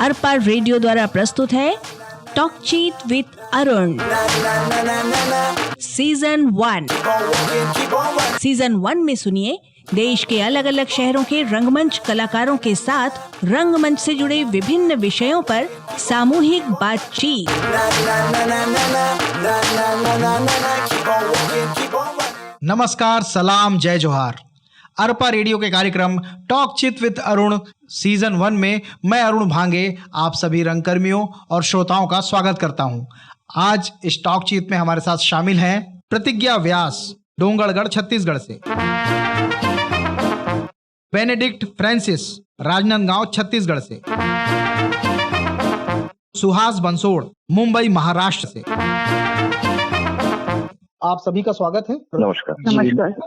अरपार radio द्वारा प्रस्तुत है टॉकचीत विद अरुण सीजन 1। सीजन 1 में सुनिए देश के अलग अलग शहरों के रंगमंच कलाकारों के साथ रंगमंच से जुड़े विभिन्न विषयों पर सामूहिक बातचीत। नमस्कार, सलाम, जय जोहार। अरपा रेडियो के कार्यक्रम टॉक चित विद अरुण सीजन 1 में मैं अरुण भांगे आप सभी रंगकर्मियों और श्रोताओं का स्वागत करता हूं। आज इस टॉक चित में हमारे साथ शामिल हैं प्रतिज्ञा व्यास, डोंगरगढ़, छत्तीसगढ़ से, बेनेडिक्ट फ्रांसिस, राजनांदगांव, छत्तीसगढ़ से, सुहास बंसोड़, मुंबई, महाराष्ट्र से। आप सभी का स्वागत है। नमस्कार।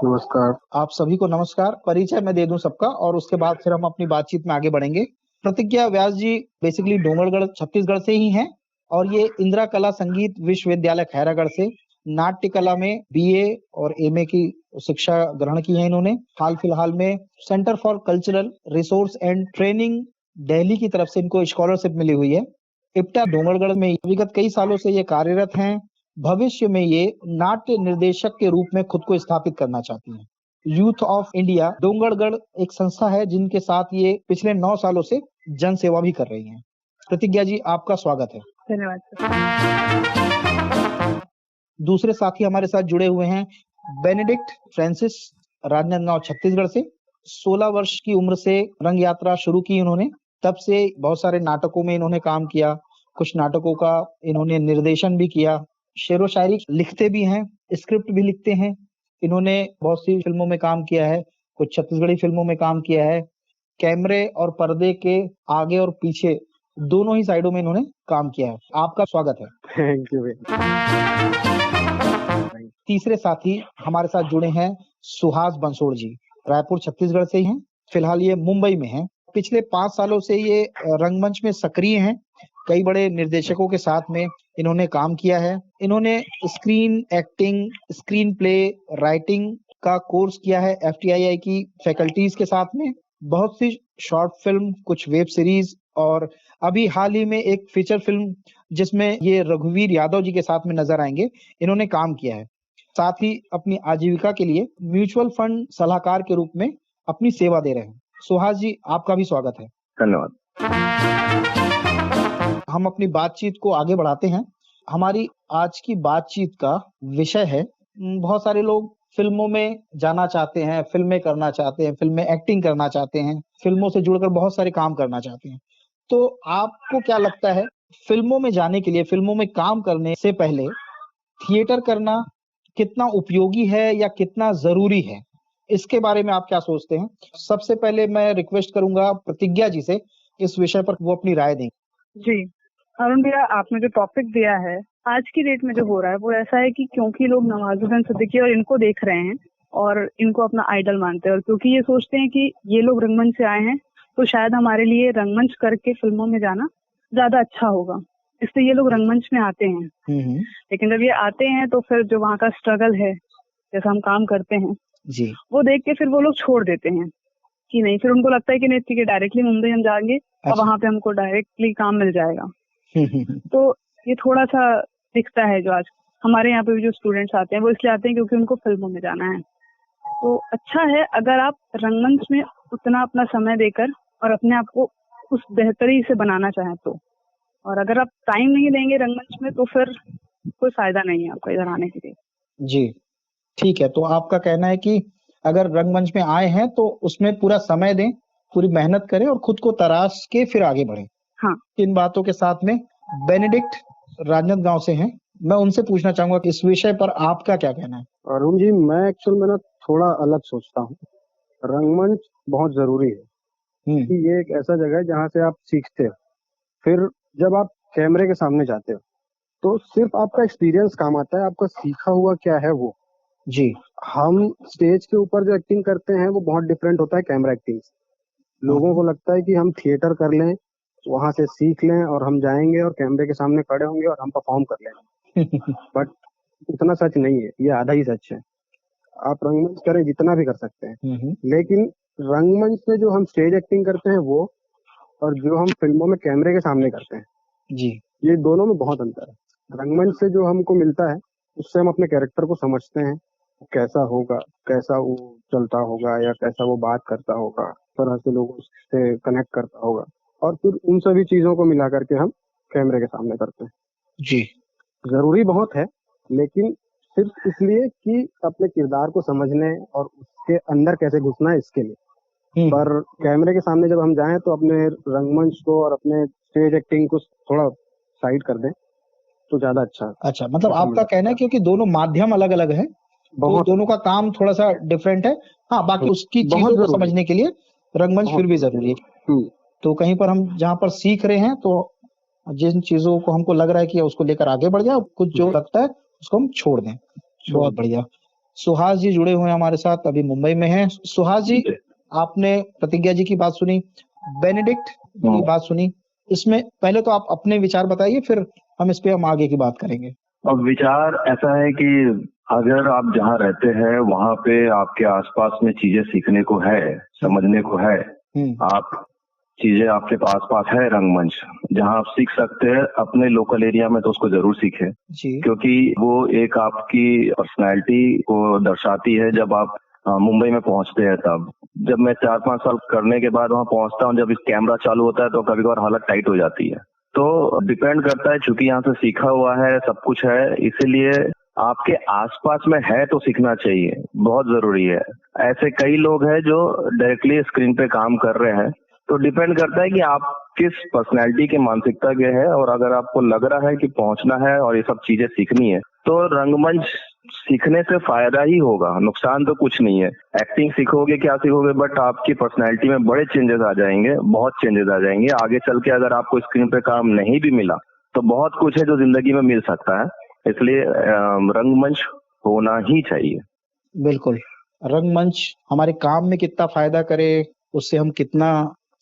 नमस्कार। आप सभी को नमस्कार। परिचय मैं दे दूं सबका और उसके बाद फिर हम अपनी बातचीत में आगे बढ़ेंगे। प्रतिज्ञा व्यास जी बेसिकली डोंगरगढ़, छत्तीसगढ़ से ही हैं और ये इंदिरा कला संगीत विश्वविद्यालय खैरागढ़ से नाट्य कला में बीए और एमए की शिक्षा ग्रहण की है इन्होंने। हाल फिलहाल में centre for cultural resource and training Delhi की तरफ से इनको स्कॉलरशिप मिली हुई है। इप्टा डोंगरगढ़ में विगत कई सालों से ये कार्यरत हैं। भविष्य में ये नाट्य निर्देशक के रूप में खुद को स्थापित करना चाहती हैं। यूथ ऑफ इंडिया डोंगरगढ़ एक संस्था है जिनके साथ ये पिछले 9 सालों से जन सेवा भी कर रही हैं। प्रतिज्ञा जी, आपका स्वागत है। धन्यवाद। दूसरे साथी हमारे साथ जुड़े हुए हैं बेनेडिक्ट फ्रांसिस, राजनांदगांव, छत्तीसगढ़ से। 16 वर्ष की उम्र से रंग यात्रा शुरू की इन्होंने। तब से बहुत सारे नाटकों में इन्होंने काम किया, कुछ नाटकों का इन्होंने निर्देशन भी किया, शेर व शायरी लिखते भी हैं, स्क्रिप्ट भी लिखते हैं। इन्होंने बहुत सी फिल्मों में काम किया है, कुछ छत्तीसगढ़ी फिल्मों में काम किया है। कैमरे और पर्दे के आगे और पीछे दोनों ही साइडों में इन्होंने काम किया है। आपका स्वागत है। Thank you. तीसरे साथी हमारे साथ जुड़े हैं सुहास बंसोड़ जी, रायपुर, छत्तीसगढ़ से ही हैं। फिलहाल ये मुंबई में हैं। पिछले 5 सालों से ये रंगमंच में सक्रिय हैं। कई बड़े निर्देशकों के साथ में इन्होंने काम किया है। इन्होंने screen acting, screen play, writing का कोर्स किया है FTII की फैकल्टीज के साथ में। बहुत सी शॉर्ट फिल्म, कुछ वेब सीरीज और अभी हाल ही में एक फीचर फिल्म जिसमें ये रघुवीर यादव जी के साथ में नजर आएंगे, इन्होंने काम किया है। साथ ही अपनी आजीविका के लिए म्यूचुअल फंड सलाहकार के रूप में अपनी सेवा दे रहे हैं। सुहास जी, आपका भी स्वागत है। धन्यवाद। हम अपनी बातचीत को आगे बढ़ाते हैं। हमारी आज की बातचीत का विषय है, बहुत सारे लोग फिल्मों में जाना चाहते हैं, फिल्में करना चाहते हैं, फिल्में एक्टिंग करना चाहते हैं, फिल्मों से जुड़कर बहुत सारे काम करना चाहते हैं। तो आपको क्या लगता है, फिल्मों में जाने के लिए, फिल्मों में काम करने से पहले थिएटर करना कितना उपयोगी है या कितना जरूरी है? इसके बारे में आप क्या सोचते हैं? सबसे पहले मैं रिक्वेस्ट करूंगा प्रतिज्ञा जी से इस विषय पर वो अपनी राय दें। जी अरुण भैया, आपने जो टॉपिक दिया है, आज की डेट में जो हो रहा है वो ऐसा है कि क्योंकि लोग नवाजुद्दीन सिद्दीकी और इनको देख रहे हैं और इनको अपना आइडल मानते हैं और क्योंकि ये सोचते हैं कि ये लोग रंगमंच से आए हैं तो शायद हमारे लिए रंगमंच करके फिल्मों में जाना ज्यादा अच्छा होगा, इसलिए ये लोग रंगमंच में आते हैं। लेकिन जब ये आते हैं तो फिर जो वहाँ का स्ट्रगल है, जैसा हम काम करते हैं जी, वो देख के फिर वो लोग छोड़ देते हैं कि नहीं, फिर उनको लगता है कि नहीं ठीक है, डायरेक्टली मुंबई हम जाएंगे और वहाँ पे हमको डायरेक्टली काम मिल जाएगा। तो ये थोड़ा सा दिखता है। जो आज हमारे यहाँ पे भी जो स्टूडेंट्स आते हैं वो इसलिए आते हैं क्योंकि उनको फिल्मों में जाना है। तो अच्छा है अगर आप रंगमंच में उतना अपना समय देकर और अपने आप को उस बेहतरी से बनाना चाहें तो, और अगर आप टाइम नहीं देंगे रंगमंच में तो फिर कोई फायदा नहीं है आपको इधर आने के लिए। जी, ठीक है। तो आपका कहना है कि अगर रंगमंच में आए हैं तो उसमें पूरा समय दें, पूरी मेहनत करें और खुद को तराश के फिर आगे बढ़ें। हाँ। इन बातों के साथ में बेनेडिक्ट राजनांदगांव से हैं, मैं उनसे पूछना चाहूंगा कि इस विषय पर आपका क्या कहना है? अरुण जी, मैं एक्चुअल में ना थोड़ा अलग सोचता हूँ। रंगमंच बहुत जरूरी है कि ये एक ऐसा जगह है जहाँ से आप सीखते हो। फिर जब आप कैमरे के सामने जाते हो तो सिर्फ आपका एक्सपीरियंस काम आता है, आपका सीखा हुआ क्या है वो। जी, हम स्टेज के ऊपर जो एक्टिंग करते हैं वो बहुत डिफरेंट होता है कैमरा एक्टिंग से। लोगों को लगता है कि हम थिएटर कर लें, वहां से सीख लें और हम जाएंगे और कैमरे के सामने खड़े होंगे और हम परफॉर्म कर लेंगे। बट उतना सच नहीं है, ये आधा ही सच है। आप रंगमंच करें जितना भी कर सकते हैं, लेकिन रंगमंच पे जो हम स्टेज एक्टिंग करते हैं वो, और जो हम फिल्मों में कैमरे के सामने करते हैं जी, ये दोनों में बहुत अंतर है। रंगमंच से जो हमको मिलता है उससे हम अपने कैरेक्टर को समझते हैं, कैसा होगा, कैसा वो चलता होगा या कैसा वो बात करता होगा, तरह से लोगों से कनेक्ट करता होगा, और फिर उन सभी चीजों को मिला करके हम कैमरे के सामने करते हैं। जी, जरूरी बहुत है, लेकिन सिर्फ इसलिए कि अपने किरदार को समझने और उसके अंदर कैसे घुसना है इसके लिए। पर कैमरे के सामने जब हम जाएं तो अपने रंगमंच को और अपने स्टेज एक्टिंग को थोड़ा साइड कर दें तो ज्यादा अच्छा। अच्छा, मतलब आपका कहना है क्योंकि दोनों माध्यम अलग अलग है, तो बहुत दोनों का काम थोड़ा सा डिफरेंट है। हाँ, बाकी उसकी बहुत चीजों को जरूरी है। समझने के लिए रंगमंच फिर भी जरूरी है। तो कहीं पर हम जहाँ पर सीख रहे हैं तो जिन चीजों को हमको लग रहा है कि उसको लेकर आगे बढ़ जाए, कुछ जो लगता है उसको हम छोड़ दें। बहुत बढ़िया। सुहास जी जुड़े हुए हैं हमारे साथ, अभी मुंबई में हैं। सुहास जी, आपने प्रतिज्ञा जी की बात सुनी, बेनेडिक्ट की बात सुनी, इसमें पहले तो आप अपने विचार बताइए, फिर हम इस पे हम आगे की बात करेंगे। अब विचार ऐसा है कि अगर आप जहाँ रहते हैं वहाँ पे आपके आसपास में चीजें सीखने को है, समझने को है, आप चीजें आपके पास है रंगमंच जहाँ आप सीख सकते हैं अपने लोकल एरिया में, तो उसको जरूर सीखें, क्योंकि वो एक आपकी पर्सनैलिटी को दर्शाती है। जब आप मुंबई में पहुंचते हैं तब, जब मैं 4-5 साल करने के बाद वहाँ पहुंचता हूँ, जब इस कैमरा चालू होता है तो कभी कभार हालत टाइट हो जाती है। तो डिपेंड करता है, चूंकि यहाँ से सीखा हुआ है, सब कुछ है, इसीलिए आपके आसपास में है तो सीखना चाहिए, बहुत जरूरी है। ऐसे कई लोग हैं जो डायरेक्टली स्क्रीन पे काम कर रहे हैं, तो डिपेंड करता है कि आप किस पर्सनैलिटी की मानसिकता के है, और अगर आपको लग रहा है कि पहुंचना है और ये सब चीजें सीखनी है तो रंगमंच सीखने से फायदा ही होगा, नुकसान तो कुछ नहीं है। एक्टिंग सीखोगे, क्या सीखोगे, बट आपकी पर्सनैलिटी में बड़े चेंजेस आ जाएंगे, बहुत चेंजेस आ जाएंगे आगे चल के। अगर आपको स्क्रीन पे काम नहीं भी मिला तो बहुत कुछ है जो जिंदगी में मिल सकता है, इसलिए रंगमंच होना ही चाहिए। बिल्कुल, रंगमंच हमारे काम में कितना फायदा करे, उससे हम कितना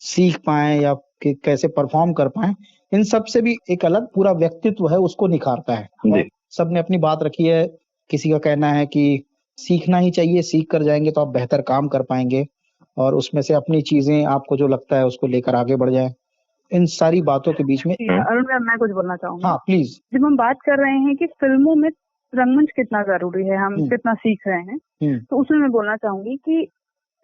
सीख पाए या कि कैसे परफॉर्म कर पाए, इन सब से भी एक अलग पूरा व्यक्तित्व है उसको निखारता है। सबने अपनी बात रखी है, किसी का कहना है कि सीखना ही चाहिए, सीख कर जाएंगे तो आप बेहतर काम कर पाएंगे और उसमें से अपनी चीजें आपको जो लगता है उसको लेकर आगे बढ़ जाए। इन सारी बातों के बीच में अरुण मैम, मैं कुछ बोलना चाहूंगी। हाँ प्लीज। जब हम बात कर रहे हैं कि फिल्मों में रंगमंच कितना जरूरी है, हम कितना सीख रहे हैं, तो उसमें मैं बोलना चाहूंगी कि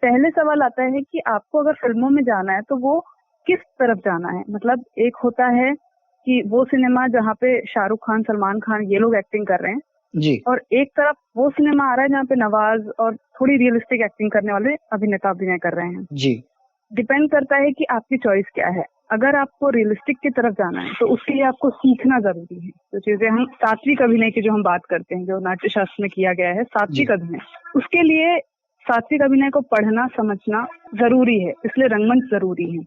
पहले सवाल आता है कि आपको अगर फिल्मों में जाना है तो वो किस तरफ जाना है। मतलब एक होता है कि वो सिनेमा जहाँ पे शाहरुख खान, सलमान खान ये लोग एक्टिंग कर रहे हैं जी, और एक तरफ वो सिनेमा आ रहा है जहाँ पे नवाज और थोड़ी रियलिस्टिक एक्टिंग करने वाले अभिनेता अभिनय कर रहे हैं जी। डिपेंड करता है कि आपकी चॉइस क्या है। अगर आपको रियलिस्टिक की तरफ जाना है तो उसके लिए आपको सीखना जरूरी है। जो चीजें हम सात्विक अभिनय की जो हम बात करते हैं, जो नाट्य शास्त्र में किया गया है सात्विक अभिनय, उसके लिए सात्विक अभिनय को पढ़ना समझना जरूरी है, इसलिए रंगमंच जरूरी है।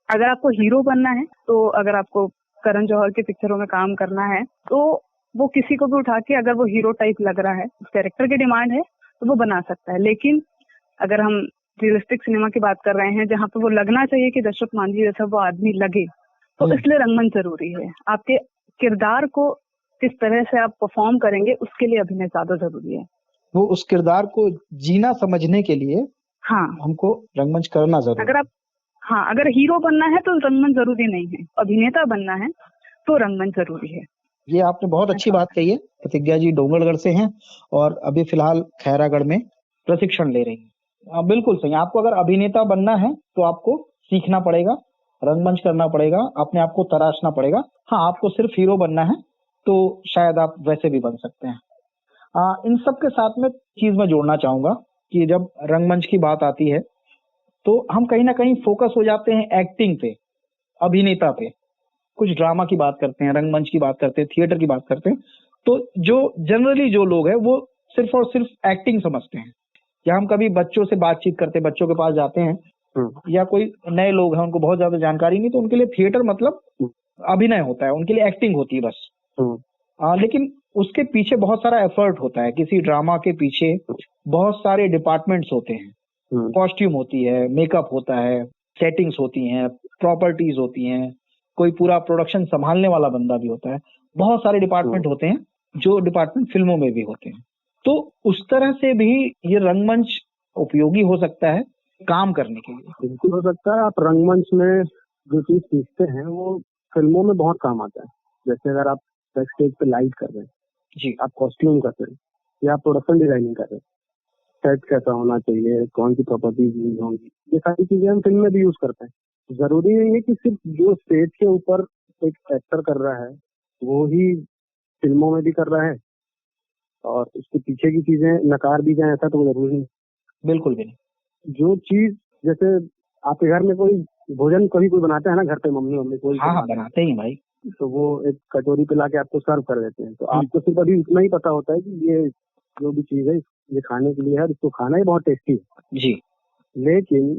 अगर आपको हीरो बनना है, तो अगर आपको करण जौहर की पिक्चरों में काम करना है, तो वो किसी को भी उठा के अगर वो हीरो टाइप लग रहा है, उस कैरेक्टर की डिमांड है तो वो बना सकता है। लेकिन अगर हम रियलिस्टिक सिनेमा की बात कर रहे हैं जहाँ पे वो लगना चाहिए कि दशरथ मांझी जैसा वो आदमी लगे, तो इसलिए रंगमंच जरूरी है। आपके किरदार को किस तरह से आप परफॉर्म करेंगे उसके लिए अभिनय ज्यादा जरूरी है। वो उस किरदार को जीना समझने के लिए हाँ हमको रंगमंच करना जरूरी है। अगर हीरो बनना है तो रंगमंच जरूरी नहीं है, अभिनेता बनना है तो रंगमंच जरूरी है। ये आपने बहुत अच्छी बात कही है। प्रतिज्ञा जी डोंगरगढ़ से हैं और अभी फिलहाल खैरागढ़ में प्रशिक्षण ले रही हैं। बिल्कुल सही। आपको अगर अभिनेता बनना है तो आपको सीखना पड़ेगा, रंगमंच करना पड़ेगा, अपने आप को तराशना पड़ेगा। हाँ, आपको सिर्फ हीरो बनना है तो शायद आप वैसे भी बन सकते हैं। इन सब के साथ में चीज मैं जोड़ना चाहूंगा कि जब रंगमंच की बात आती है तो हम कहीं ना कहीं फोकस हो जाते हैं एक्टिंग पे, अभिनेता पे। कुछ ड्रामा की बात करते हैं, रंगमंच की बात करते हैं, थिएटर की बात करते हैं, तो जो जनरली जो लोग हैं वो सिर्फ और सिर्फ एक्टिंग समझते हैं। या हम कभी बच्चों से बातचीत करते हैं, बच्चों के पास जाते हैं या कोई नए लोग हैं, उनको बहुत ज्यादा जानकारी नहीं, तो उनके लिए थिएटर मतलब अभिनय होता है, उनके लिए एक्टिंग होती है बस। लेकिन उसके पीछे बहुत सारा एफर्ट होता है। किसी ड्रामा के पीछे बहुत सारे डिपार्टमेंट्स होते हैं, कॉस्ट्यूम होती है, मेकअप होता है, सेटिंग्स होती हैं, प्रॉपर्टीज होती हैं, कोई पूरा प्रोडक्शन संभालने वाला बंदा भी होता है। बहुत सारे डिपार्टमेंट होते हैं, जो डिपार्टमेंट फिल्मों में भी होते हैं। तो उस तरह से भी ये रंगमंच उपयोगी हो सकता है काम करने के लिए? बिल्कुल हो सकता है। आप रंगमंच में जो चीज सीखते हैं वो फिल्मों में बहुत काम आता है। जैसे अगर आप स्टेज पे लाइट कर रहे हैं जी, आप कॉस्ट्यूम कर रहे हैं या आप प्रोडक्शन डिजाइनिंग कर रहे हैं, सेट कैसा होना चाहिए, कौन सी प्रॉपर्टीज यूज होंगी, ये सारी चीजें हम फिल्म में भी यूज करते हैं। जरूरी नहीं है कि सिर्फ जो स्टेज के ऊपर एक एक्टर कर रहा है वो ही फिल्मों में भी कर रहा है और उसके पीछे की चीजें नकार दी जाए, ऐसा तो जरूरी नहीं। बिल्कुल भी नहीं। जो चीज जैसे आपके घर में कोई भोजन कभी कोई बनाते हैं ना, घर पे मम्मी कोई हाँ बनाते ही भाई। तो वो एक कटोरी पे लाके आपको सर्व कर देते हैं, तो आपको सिर्फ अभी उतना ही पता होता है कि ये जो भी चीज है ये खाने के लिए है, इसको खाना ही बहुत टेस्टी है जी। लेकिन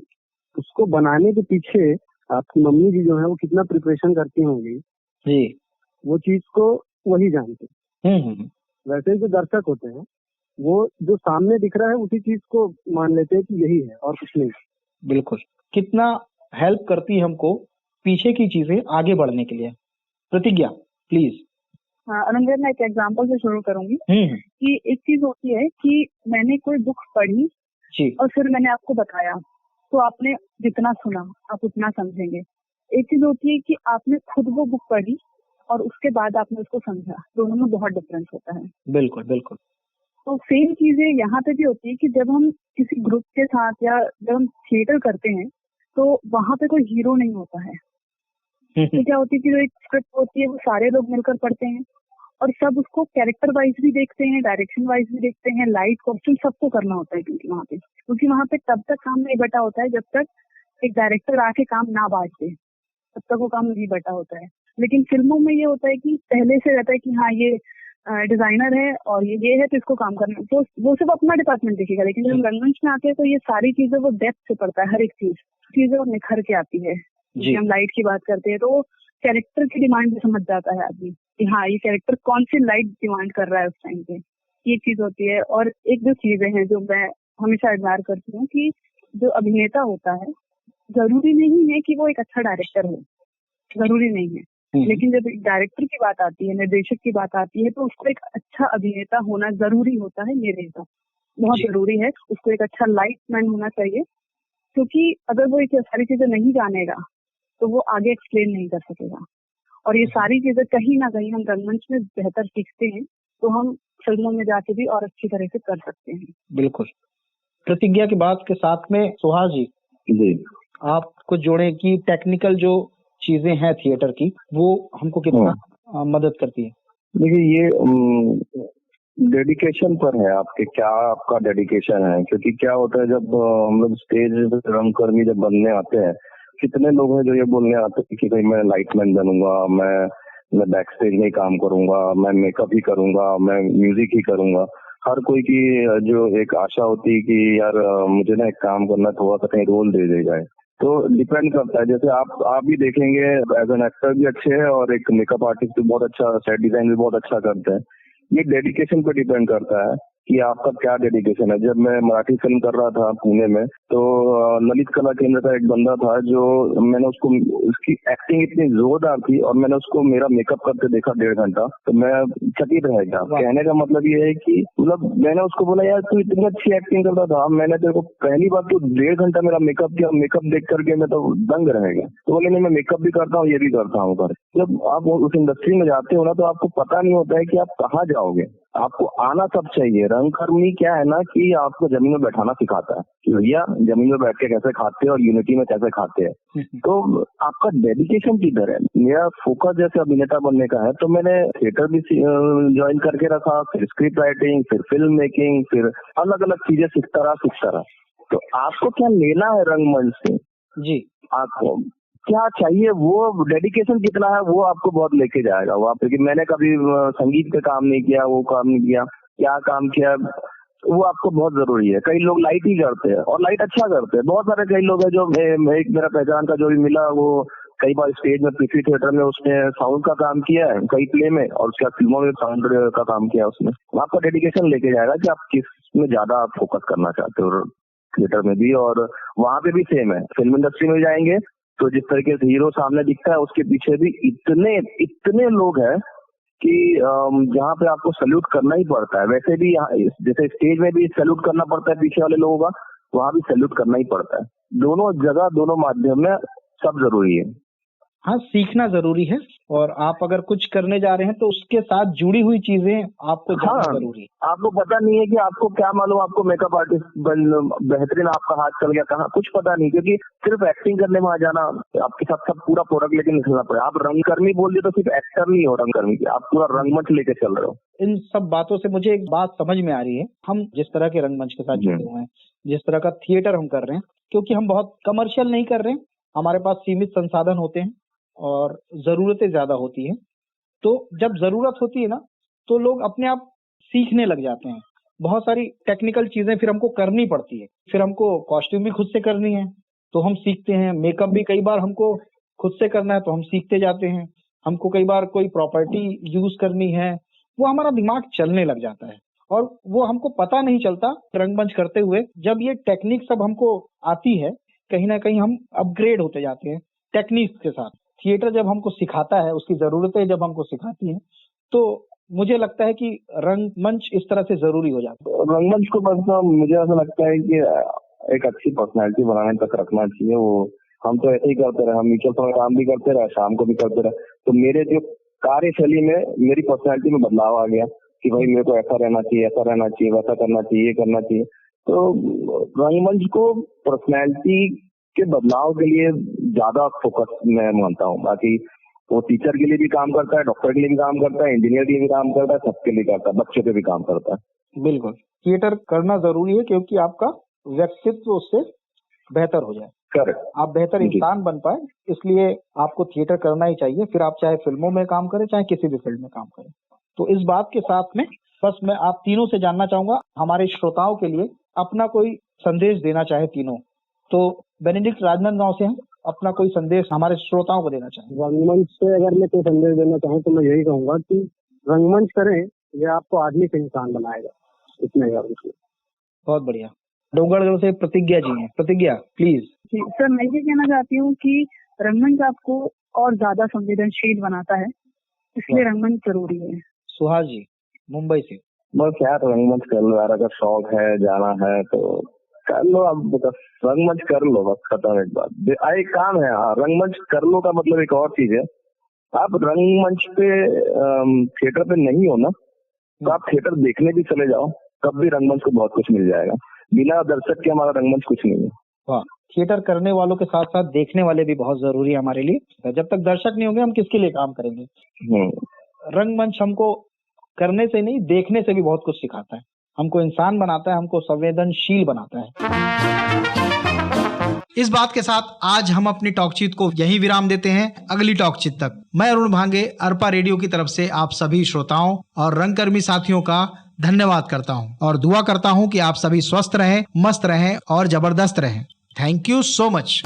उसको बनाने के पीछे आपकी मम्मी जी जो है वो कितना प्रिपरेशन करती होंगी जी, वो चीज को वही जानते हैं। वैसे ही जो दर्शक होते हैं वो जो सामने दिख रहा है उसी चीज को मान लेते हैं कि यही है और कुछ नहीं। बिल्कुल। कितना हेल्प करती है हमको पीछे की चीजें आगे बढ़ने के लिए? प्रतिज्ञा प्लीज। हाँ अरुण भैया, मैं एक एग्जांपल से शुरू करूंगी कि एक चीज होती है कि मैंने कोई बुक पढ़ी जी, और फिर मैंने आपको बताया, तो आपने जितना सुना आप उतना समझेंगे। एक चीज होती है कि आपने खुद वो बुक पढ़ी और उसके बाद आपने उसको समझा, दोनों में बहुत डिफरेंस होता है। बिल्कुल बिल्कुल। तो सेम चीजें यहाँ पे भी होती है कि जब हम किसी ग्रुप के साथ या जब हम थिएटर करते हैं तो वहां पे कोई हीरो नहीं होता है। तो क्या होती है कि जो एक स्क्रिप्ट होती है वो सारे लोग मिलकर पढ़ते हैं और सब उसको कैरेक्टर वाइज भी देखते हैं, डायरेक्शन वाइज भी देखते हैं, लाइट कॉस्ट्यूम सबको करना होता है क्योंकि वहाँ पे तब तक काम नहीं बटा होता है जब तक एक डायरेक्टर आके काम ना बांट दे, तब तक वो काम नहीं बटा होता है। लेकिन फिल्मों में ये होता है कि पहले से रहता है कि हाँ ये डिजाइनर है और ये है तो इसको काम करना, तो वो सिर्फ अपना डिपार्टमेंट देखेगा। लेकिन जब हम रंगमंच में आते हैं तो ये सारी चीजें वो डेप्थ से पढ़ता है, हर एक चीजें वो निखर के आती है। जब हम लाइट की बात करते हैं तो कैरेक्टर की डिमांड भी समझ जाता है आदमी कि हाँ ये कैरेक्टर कौन सी लाइट डिमांड कर रहा है उस टाइम पे, ये चीज होती है। और एक दो चीजें हैं जो मैं हमेशा एडमायर करती हूँ कि जो अभिनेता होता है जरूरी नहीं है कि वो एक अच्छा डायरेक्टर हो, जरूरी नहीं है, लेकिन जब एक डायरेक्टर की बात आती है, निर्देशक की बात आती है, तो उसको एक अच्छा अभिनेता होना जरूरी होता है। मेरे हिसाब बहुत जरूरी है, उसको एक अच्छा लाइट मैन होना चाहिए, क्योंकि अगर वो ये सारी चीजें नहीं जानेगा तो वो आगे एक्सप्लेन नहीं कर सकेगा। और ये सारी चीजें कहीं ना कहीं हम रंगमंच में बेहतर सीखते हैं तो हम फिल्मों में जाके भी और अच्छी तरह से कर सकते हैं। बिल्कुल। प्रतिज्ञा की बात के साथ में सुहास जी आपको जोड़े कि टेक्निकल जो चीजें हैं थिएटर की वो हमको कितना मदद करती है? देखिए ये डेडिकेशन पर है आपके, क्या आपका डेडिकेशन है। क्योंकि क्या होता है जब हम लोग स्टेज रंगकर्मी जब बनने आते हैं, कितने लोग हैं जो ये बोलने आते हैं कि भाई मैं लाइटमैन बनूंगा, मैं बैक स्टेज में ही काम करूंगा, मैं मेकअप ही करूंगा, मैं म्यूजिक ही करूंगा। हर कोई की जो एक आशा होती है कि यार मुझे ना एक काम करना, थोड़ा सा कहीं रोल दे जाए। तो डिपेंड करता है, जैसे आप भी देखेंगे एज एन एक्टर भी अच्छे हैं और एक मेकअप आर्टिस्ट भी बहुत अच्छा, सेट डिजाइन भी बहुत अच्छा करते हैं। ये डेडिकेशन पे डिपेंड करता है कि आपका क्या डेडिकेशन है। जब मैं मराठी फिल्म कर रहा था पुणे में तो ललित कला केंद्र का एक बंदा था जो मैंने उसकी एक्टिंग इतनी जोरदार थी और मैंने उसको मेरा मेकअप करके देखा 1.5 घंटा, तो मैं चकित रह गया। कहने का मतलब ये है कि मतलब मैंने उसको बोला यार तू इतनी अच्छी एक्टिंग करता था, मैंने तेरे को पहली बार तो 1.5 घंटा मेरा मेकअप किया, मेकअप देख करके मैं तो दंग रह गया। तो बोले नहीं मैं मेकअप भी करता हूँ, ये भी करता हूँ कर। जब आप उस इंडस्ट्री में जाते हो ना तो आपको पता नहीं होता है कि आप कहाँ जाओगे, आपको आना सब चाहिए। रंगकर्मी क्या है ना कि आपको जमीन में बैठाना सिखाता है कि भैया जमीन में बैठ के कैसे खाते हैं और यूनिटी में कैसे खाते हैं। तो आपका डेडिकेशन किधर है? मेरा फोकस जैसे अभिनेता बनने का है तो मैंने थिएटर भी ज्वाइन करके रखा, फिर स्क्रिप्ट राइटिंग, फिर फिल्म मेकिंग, फिर अलग अलग चीजें सीखता रहा। तो आपको क्या लेना है रंगमंच से जी, आपको क्या चाहिए, वो डेडिकेशन कितना है वो आपको बहुत लेके जाएगा वहाँ पे। कि मैंने कभी संगीत पे काम नहीं किया, वो काम नहीं किया, क्या काम किया वो आपको बहुत जरूरी है। कई लोग लाइट ही करते हैं और लाइट अच्छा करते हैं, बहुत सारे कई लोग हैं जो एक मेरा पहचान का जो भी मिला वो कई बार स्टेज में पृथ्वी थिएटर में उसने साउंड का काम किया है कई प्ले में और उसके बाद फिल्मों में साउंड का काम किया उसने। आपका डेडिकेशन लेके जाएगा कि आप किस में ज्यादा आप फोकस करना चाहते हो, थिएटर में भी और वहाँ पे भी सेम है। फिल्म इंडस्ट्री में जाएंगे तो जिस तरीके से हीरो सामने दिखता है उसके पीछे भी इतने लोग हैं कि जहाँ पे आपको सैल्यूट करना ही पड़ता है। वैसे भी यहाँ जैसे स्टेज में भी सैल्यूट करना पड़ता है पीछे वाले लोगों का, वहाँ भी सैल्यूट करना ही पड़ता है। दोनों जगह दोनों माध्यम में सब जरूरी है। हाँ, सीखना जरूरी है, और आप अगर कुछ करने जा रहे हैं तो उसके साथ जुड़ी हुई चीजें आपको जानना जरूरी है। आपको पता नहीं है कि आपको क्या मालूम, आपको मेकअप आर्टिस्ट बेहतरीन आपका हाथ चल गया कहाँ, कुछ पता नहीं, क्योंकि सिर्फ एक्टिंग करने में आ जाना, आपके साथ सब पूरा प्रोडक्ट लेके निकलना पड़ेगा। आप रंगकर्मी बोल दिए तो सिर्फ एक्टर नहीं हो रंगकर्मी की, आप पूरा रंगमंच लेके चल रहे हो। इन सब बातों से मुझे एक बात समझ में आ रही है, हम जिस तरह के रंगमंच के साथ जुड़े हुए हैं, जिस तरह का थिएटर हम कर रहे हैं, क्योंकि हम बहुत कमर्शियल नहीं कर रहे हैं, हमारे पास सीमित संसाधन होते हैं और जरूरतें ज्यादा होती है। तो जब जरूरत होती है ना, तो लोग अपने आप सीखने लग जाते हैं। बहुत सारी टेक्निकल चीजें फिर हमको करनी पड़ती है, फिर हमको कॉस्ट्यूम भी खुद से करनी है तो हम सीखते हैं, मेकअप भी कई बार हमको खुद से करना है तो हम सीखते जाते हैं, हमको कई बार कोई प्रॉपर्टी यूज करनी है, वो हमारा दिमाग चलने लग जाता है और वो हमको पता नहीं चलता रंगमंच करते हुए। जब ये टेक्निक सब हमको आती है, कहीं ना कहीं हम अपग्रेड होते जाते हैं टेक्निक्स के साथ। थिएटर जब हमको सिखाता है, उसकी जरूरतें जब हमको सिखाती हैं, तो मुझे लगता है कि रंगमंच इस तरह से जरूरी हो जाता है। रंगमंच को मतलब मुझे ऐसा लगता है कि एक अच्छी पर्सनैलिटी बनाने तक रखना चाहिए। वो हम तो ऐसे ही करते रहे, हम म्यूचुअल फंड काम भी करते रहे, शाम को भी करते रहे, तो मेरे जो कार्यशैली में मेरी पर्सनैलिटी में बदलाव आ गया कि भाई मेरे को ऐसा रहना चाहिए, ऐसा रहना चाहिए, वैसा करना चाहिए, ये करना चाहिए। तो रंगमंच को पर्सनैलिटी के बदलाव के लिए ज्यादा फोकस मैं मानता हूँ। बाकी वो टीचर के लिए भी काम करता है, डॉक्टर के लिए भी काम करता है, इंजीनियर के लिए भी काम करता है, सबके लिए करता है, बच्चों के भी काम करता है। बिल्कुल, थिएटर करना जरूरी है क्योंकि आपका व्यक्तित्व उससे बेहतर हो जाए, करेक्ट, आप बेहतर इंसान बन पाए, इसलिए आपको थिएटर करना ही चाहिए। फिर आप चाहे फिल्मों में काम करें, चाहे किसी भी फील्ड में काम करें। तो इस बात के साथ में बस मैं आप तीनों से जानना चाहूंगा, हमारे श्रोताओं के लिए अपना कोई संदेश देना चाहे तीनों, तो बेनेडिक्ट राजनांदगांव से हैं, अपना कोई संदेश हमारे श्रोताओं को देना चाहें। रंगमंच से अगर मैं कोई संदेश देना चाहूँ तो मैं यही कहूंगा कि रंगमंच करें, ये आपको आदमी से इंसान बनाएगा, इतना ही। बहुत बढ़िया। डोंगरगढ़ से प्रतिज्ञा जी हैं, प्रतिज्ञा प्लीज। सर, मैं ये कहना चाहती हूँ कि रंगमंच आपको और ज्यादा संवेदनशील बनाता है, इसलिए रंगमंच जरूरी है। सुहास जी मुंबई से। बस यार रंगमंच कर लो यार, अगर शौक है जाना है तो कर लो, अब बस रंगमंच कर लो, बस खत्म। एक बात एक काम है, रंगमंच कर लो का मतलब एक और चीज है, आप रंगमंच पे थिएटर पे नहीं हो ना, तो आप थिएटर देखने भी चले जाओ, तब भी रंगमंच को बहुत कुछ मिल जाएगा। बिना दर्शक के हमारा रंगमंच कुछ नहीं है। वाह, थिएटर करने वालों के साथ साथ देखने वाले भी बहुत जरूरी है हमारे लिए। जब तक दर्शक नहीं होंगे हम किसके लिए काम करेंगे। रंगमंच हमको करने से नहीं, देखने से भी बहुत कुछ सिखाता है, हमको इंसान बनाता है, हमको संवेदनशील बनाता है। इस बात के साथ आज हम अपनी टॉकचीत को यही विराम देते हैं। अगली टॉकचीत तक मैं अरुण भांगे अरपा रेडियो की तरफ से आप सभी श्रोताओं और रंगकर्मी साथियों का धन्यवाद करता हूं और दुआ करता हूं कि आप सभी स्वस्थ रहें, मस्त रहें और जबरदस्त रहें। Thank you so much.